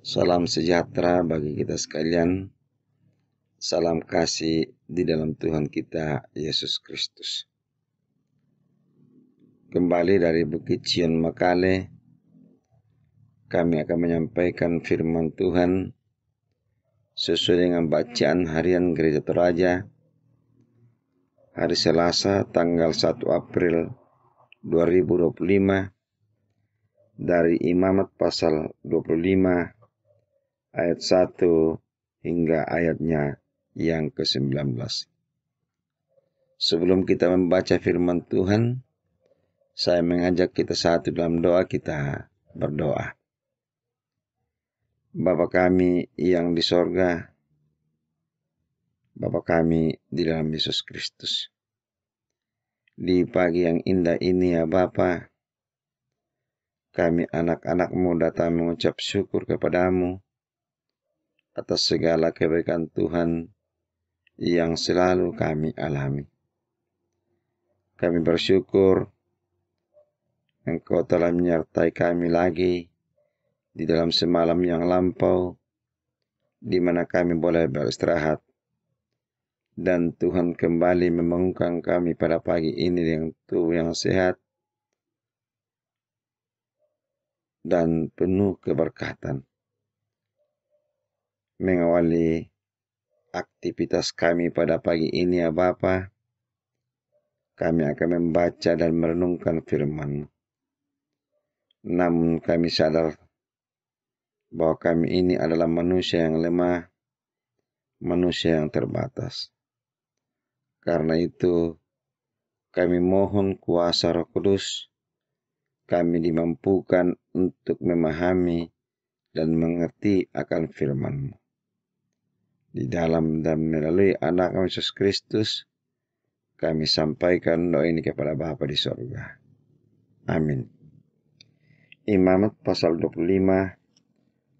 Salam sejahtera bagi kita sekalian. Salam kasih di dalam Tuhan kita Yesus Kristus. Kembali dari Bukit Sion Makale, kami akan menyampaikan firman Tuhan sesuai dengan bacaan harian Gereja Toraja hari Selasa tanggal 1 April 2025 dari Imamat pasal 25 ayat 1 hingga ayatnya yang ke-19. Sebelum kita membaca firman Tuhan, saya mengajak kita satu dalam doa. Kita berdoa. Bapa kami yang di sorga, Bapa kami di dalam Yesus Kristus. Di pagi yang indah ini ya Bapa, kami anak-anak-Mu datang mengucap syukur kepadamu atas segala kebaikan Tuhan yang selalu kami alami. Kami bersyukur Engkau telah menyertai kami lagi di dalam semalam yang lampau, di mana kami boleh beristirahat. Dan Tuhan kembali membangunkan kami pada pagi ini dengan tubuh yang sehat dan penuh keberkatan. Mengawali aktivitas kami pada pagi ini ya Bapa, kami akan membaca dan merenungkan firman. Namun kami sadar bahwa kami ini adalah manusia yang lemah, manusia yang terbatas. Karena itu, kami mohon kuasa Roh Kudus, kami dimampukan untuk memahami dan mengerti akan firman-Mu. Di dalam dan melalui anak Yesus Kristus, kami sampaikan doa ini kepada Bapa di sorga. Amin. Imamat pasal 25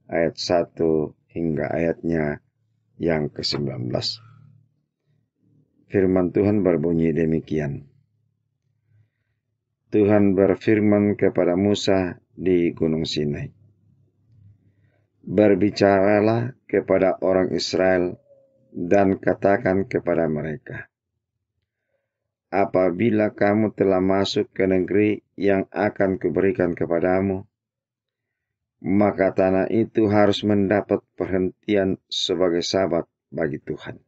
ayat 1 hingga ayatnya yang ke-19. Firman Tuhan berbunyi demikian. Tuhan berfirman kepada Musa di Gunung Sinai. Berbicaralah kepada orang Israel dan katakan kepada mereka, apabila kamu telah masuk ke negeri yang akan kuberikan kepadamu, maka tanah itu harus mendapat perhentian sebagai sabat bagi Tuhan.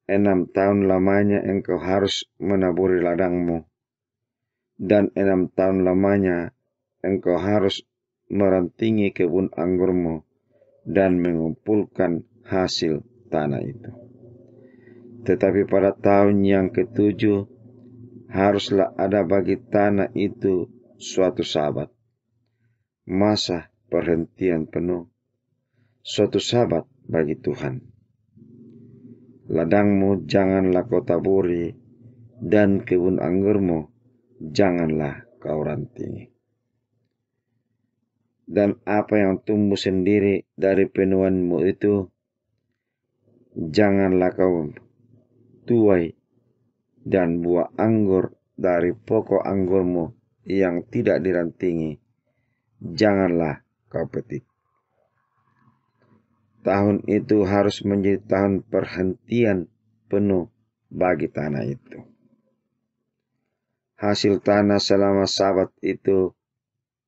6 tahun lamanya engkau harus menaburi ladangmu, dan 6 tahun lamanya engkau harus merantingi kebun anggurmu dan mengumpulkan hasil tanah itu. Tetapi pada tahun yang ke-7 haruslah ada bagi tanah itu suatu sabat, masa perhentian penuh, suatu sabat bagi Tuhan. Ladangmu janganlah kau taburi, dan kebun anggurmu janganlah kau rantingi. Dan apa yang tumbuh sendiri dari penuhanmu itu, janganlah kau tuai, dan buah anggur dari pokok anggurmu yang tidak dirantingi, janganlah kau petik. Tahun itu harus menjadi tahun perhentian penuh bagi tanah itu. Hasil tanah selama sabat itu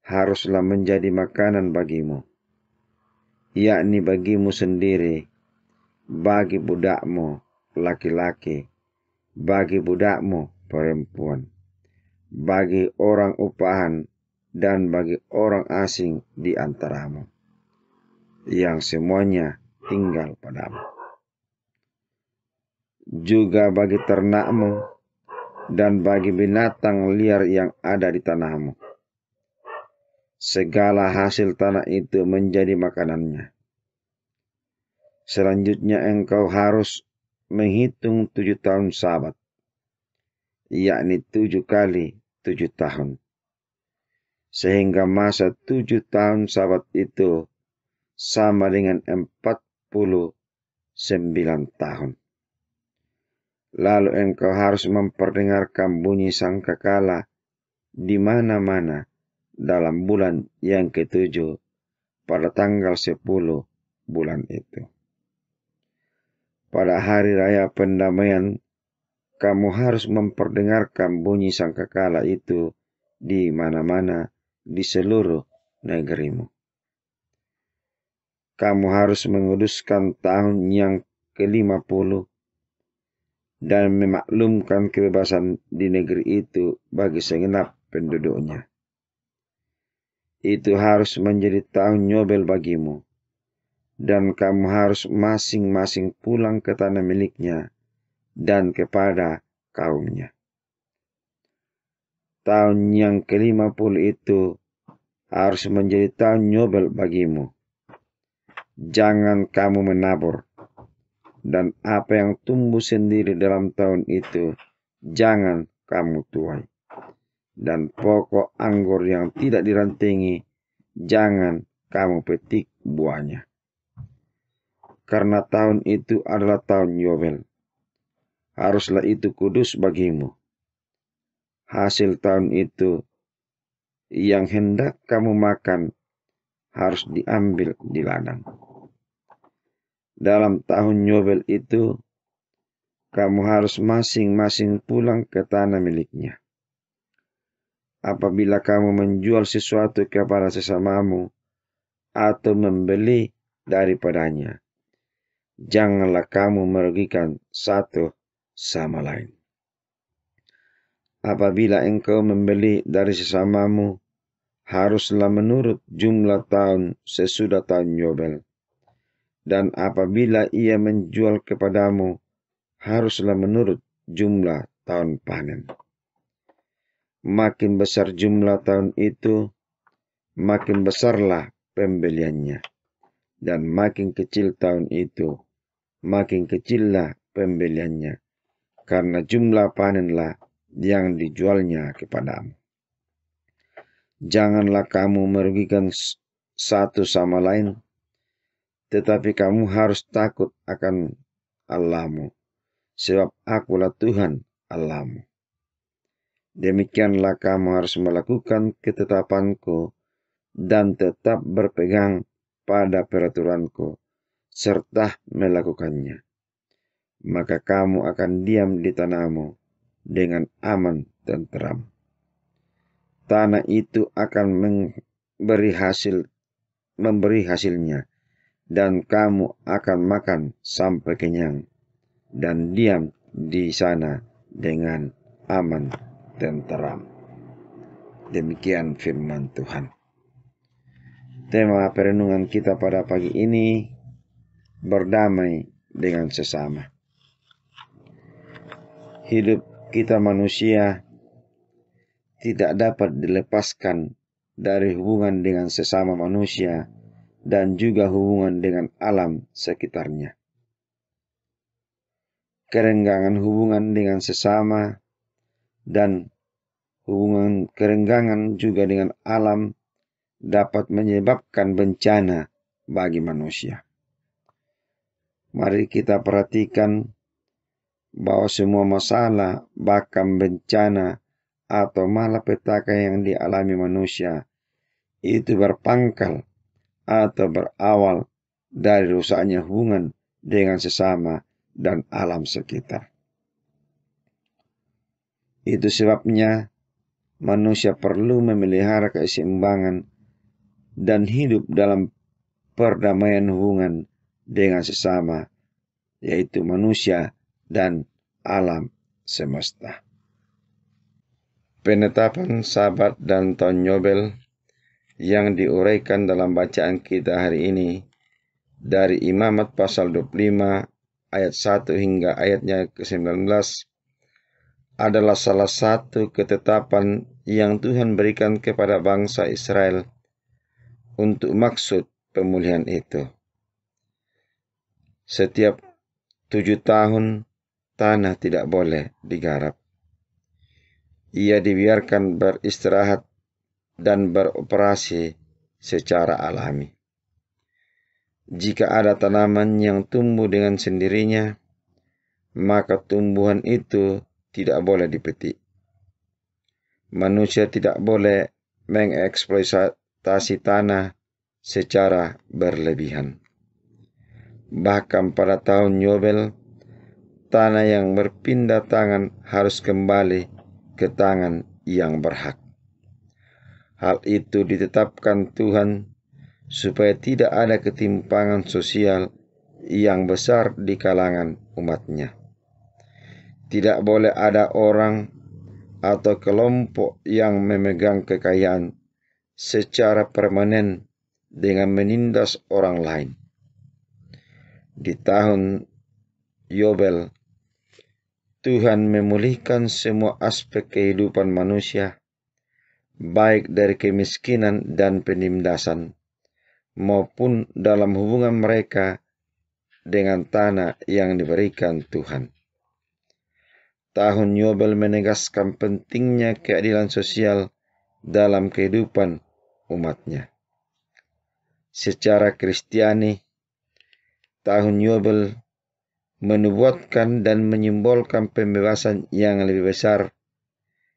haruslah menjadi makanan bagimu, yakni bagimu sendiri, bagi budakmu laki-laki, bagi budakmu perempuan, bagi orang upahan, dan bagi orang asing di antaramu, yang semuanya tinggal padamu. Juga bagi ternakmu dan bagi binatang liar yang ada di tanahmu. Segala hasil tanah itu menjadi makanannya. Selanjutnya engkau harus menghitung 7 tahun sabat, yakni 7 kali 7 tahun. Sehingga masa 7 tahun sabat itu sama dengan 49 tahun. Lalu engkau harus memperdengarkan bunyi sangkakala di mana-mana dalam bulan yang ke-7 pada tanggal 10 bulan itu. Pada hari raya pendamaian, kamu harus memperdengarkan bunyi sangkakala itu di mana-mana di seluruh negerimu. Kamu harus menguduskan tahun yang ke-50 dan memaklumkan kebebasan di negeri itu bagi segenap penduduknya. Itu harus menjadi tahun Yobel bagimu, dan kamu harus masing-masing pulang ke tanah miliknya dan kepada kaumnya. Tahun yang ke-50 itu harus menjadi tahun Yobel bagimu. Jangan kamu menabur, dan apa yang tumbuh sendiri dalam tahun itu jangan kamu tuai. Dan pokok anggur yang tidak dirantingi jangan kamu petik buahnya. Karena tahun itu adalah tahun Yobel. Haruslah itu kudus bagimu. Hasil tahun itu yang hendak kamu makan harus diambil di ladang. Dalam tahun Yobel itu, kamu harus masing-masing pulang ke tanah miliknya. Apabila kamu menjual sesuatu kepada sesamamu atau membeli daripadanya, janganlah kamu merugikan satu sama lain. Apabila engkau membeli dari sesamamu, haruslah menurut jumlah tahun sesudah tahun Yobel. Dan apabila ia menjual kepadamu, haruslah menurut jumlah tahun panen. Makin besar jumlah tahun itu, makin besarlah pembeliannya. Dan makin kecil tahun itu, makin kecillah pembeliannya. Karena jumlah panenlah yang dijualnya kepadamu. Janganlah kamu merugikan satu sama lain, tetapi kamu harus takut akan Allahmu, sebab akulah Tuhan Allahmu. Demikianlah kamu harus melakukan ketetapanku dan tetap berpegang pada peraturanku, serta melakukannya. Maka kamu akan diam di tanahmu dengan aman dan tenteram. Tanah itu akan memberi hasilnya, dan kamu akan makan sampai kenyang dan diam di sana dengan aman dan tenteram. Demikian firman Tuhan. Tema perenungan kita pada pagi ini, berdamai dengan sesama. Hidup kita manusia tidak dapat dilepaskan dari hubungan dengan sesama manusia dan juga hubungan dengan alam sekitarnya. Kerenggangan hubungan dengan sesama dan kerenggangan juga dengan alam dapat menyebabkan bencana bagi manusia. Mari kita perhatikan bahwa semua masalah, bahkan bencana atau malapetaka yang dialami manusia itu berpangkal atau berawal dari rusaknya hubungan dengan sesama dan alam sekitar. Itu sebabnya manusia perlu memelihara keseimbangan dan hidup dalam perdamaian hubungan dengan sesama, yaitu manusia dan alam semesta. Penetapan Sabat dan tahun Yobel yang diuraikan dalam bacaan kita hari ini dari Imamat pasal 25 ayat 1 hingga ayatnya ke-19 adalah salah satu ketetapan yang Tuhan berikan kepada bangsa Israel untuk maksud pemulihan itu. Setiap 7 tahun tanah tidak boleh digarap. Ia dibiarkan beristirahat dan beroperasi secara alami. Jika ada tanaman yang tumbuh dengan sendirinya, maka tumbuhan itu tidak boleh dipetik. Manusia tidak boleh mengeksploitasi tanah secara berlebihan. Bahkan pada tahun Yobel, tanah yang berpindah tangan harus kembali ke tangan yang berhak. Hal itu ditetapkan Tuhan supaya tidak ada ketimpangan sosial yang besar di kalangan umatnya. Tidak boleh ada orang atau kelompok yang memegang kekayaan secara permanen dengan menindas orang lain. Di tahun Yobel, Tuhan memulihkan semua aspek kehidupan manusia, baik dari kemiskinan dan penindasan, maupun dalam hubungan mereka dengan tanah yang diberikan Tuhan. Tahun Yobel menegaskan pentingnya keadilan sosial dalam kehidupan umatnya. Secara Kristiani, tahun Yobel menubuatkan dan menyimbolkan pembebasan yang lebih besar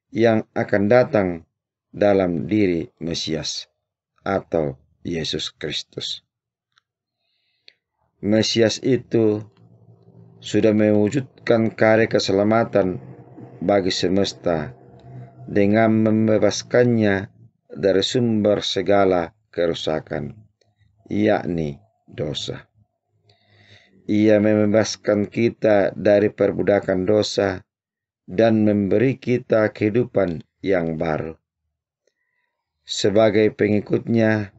yang akan datang dalam diri Mesias atau Yesus Kristus. Mesias itu sudah mewujudkan karya keselamatan bagi semesta dengan membebaskannya dari sumber segala kerusakan, yakni dosa. Ia membebaskan kita dari perbudakan dosa dan memberi kita kehidupan yang baru. Sebagai pengikutnya,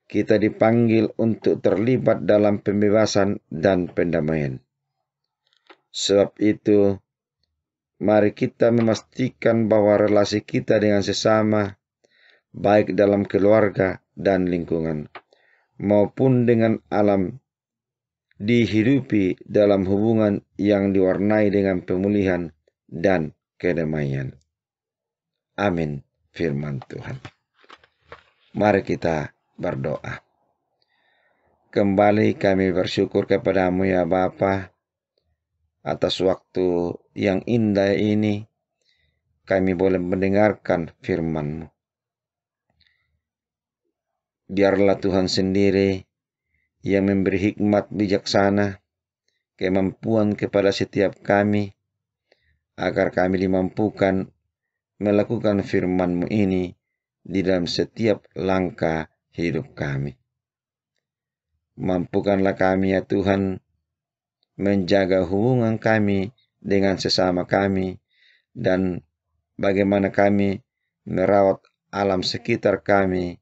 kita dipanggil untuk terlibat dalam pembebasan dan pendamaian. Sebab itu, mari kita memastikan bahwa relasi kita dengan sesama, baik dalam keluarga dan lingkungan, maupun dengan alam, dihidupi dalam hubungan yang diwarnai dengan pemulihan dan kedamaian. Amin, firman Tuhan. Mari kita berdoa. Kembali kami bersyukur kepadamu ya Bapa, atas waktu yang indah ini kami boleh mendengarkan firman-Mu. Biarlah Tuhan sendiri yang memberi hikmat bijaksana, kemampuan kepada setiap kami, agar kami dimampukan melakukan firman-Mu ini di dalam setiap langkah hidup kami. Mampukanlah kami ya Tuhan, menjaga hubungan kami dengan sesama kami, dan bagaimana kami merawat alam sekitar kami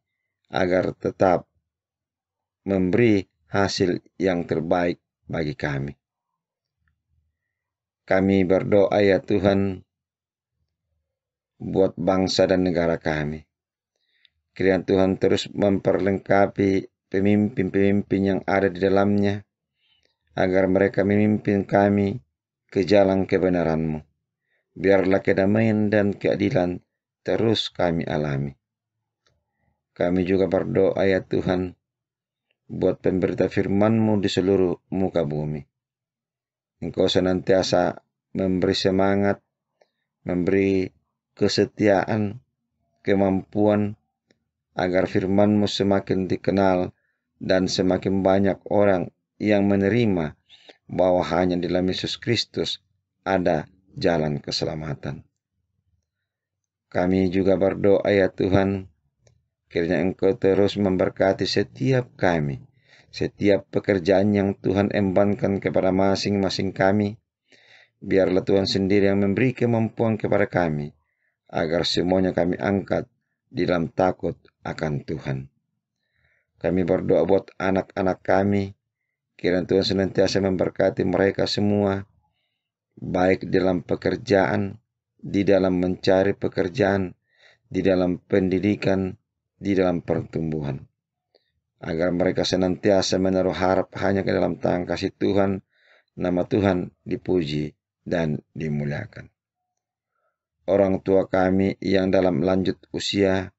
agar tetap memberi hasil yang terbaik bagi kami. Kami berdoa ya Tuhan buat bangsa dan negara kami. Kiranya Tuhan terus memperlengkapi pemimpin-pemimpin yang ada di dalamnya, agar mereka memimpin kami ke jalan kebenaran-Mu. Biarlah kedamaian dan keadilan terus kami alami. Kami juga berdoa ya Tuhan, buat pemberita firman-Mu di seluruh muka bumi. Engkau senantiasa memberi semangat, memberi kesetiaan, kemampuan, agar firman-Mu semakin dikenal dan semakin banyak orang yang menerima bahwa hanya di dalam Yesus Kristus ada jalan keselamatan. Kami juga berdoa ya Tuhan, kiranya Engkau terus memberkati setiap kami, setiap pekerjaan yang Tuhan embankan kepada masing-masing kami. Biarlah Tuhan sendiri yang memberi kemampuan kepada kami, agar semuanya kami angkat di dalam takut akan Tuhan. Kami berdoa buat anak-anak kami, kiranya Tuhan senantiasa memberkati mereka semua, baik dalam pekerjaan, di dalam mencari pekerjaan, di dalam pendidikan, di dalam pertumbuhan. Agar mereka senantiasa menaruh harap hanya ke dalam tangan kasih Tuhan, nama Tuhan dipuji dan dimuliakan. Orang tua kami yang dalam lanjut usia,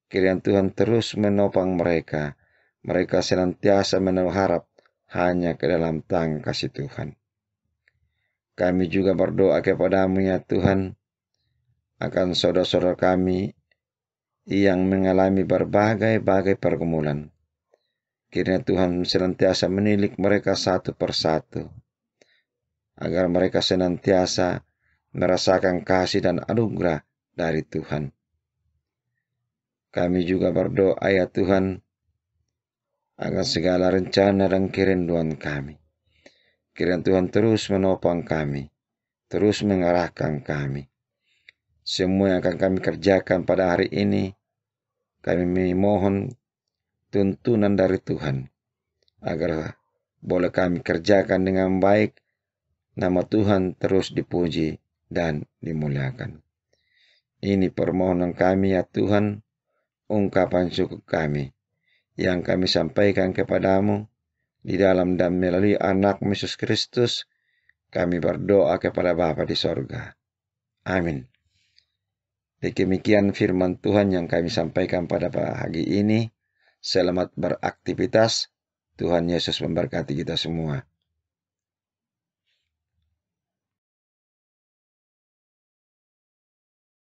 kiranya Tuhan terus menopang mereka. Mereka senantiasa menaruh harap hanya ke dalam tangan kasih Tuhan. Kami juga berdoa kepada-Mu ya Tuhan, akan saudara-saudara kami yang mengalami berbagai-bagai pergumulan. Kiranya Tuhan senantiasa menilik mereka satu persatu, agar mereka senantiasa merasakan kasih dan anugerah dari Tuhan. Kami juga berdoa ya Tuhan, agar segala rencana dan kerinduan kami, kiranya Tuhan terus menopang kami, terus mengarahkan kami. Semua yang akan kami kerjakan pada hari ini, kami memohon tuntunan dari Tuhan, agar boleh kami kerjakan dengan baik, nama Tuhan terus dipuji dan dimuliakan. Ini permohonan kami ya Tuhan, ungkapan syukur kami yang kami sampaikan kepadamu di dalam dan melalui anak Yesus Kristus. Kami berdoa kepada Bapa di sorga. Amin. Demikian firman Tuhan yang kami sampaikan pada pagi ini. Selamat beraktivitas. Tuhan Yesus memberkati kita semua.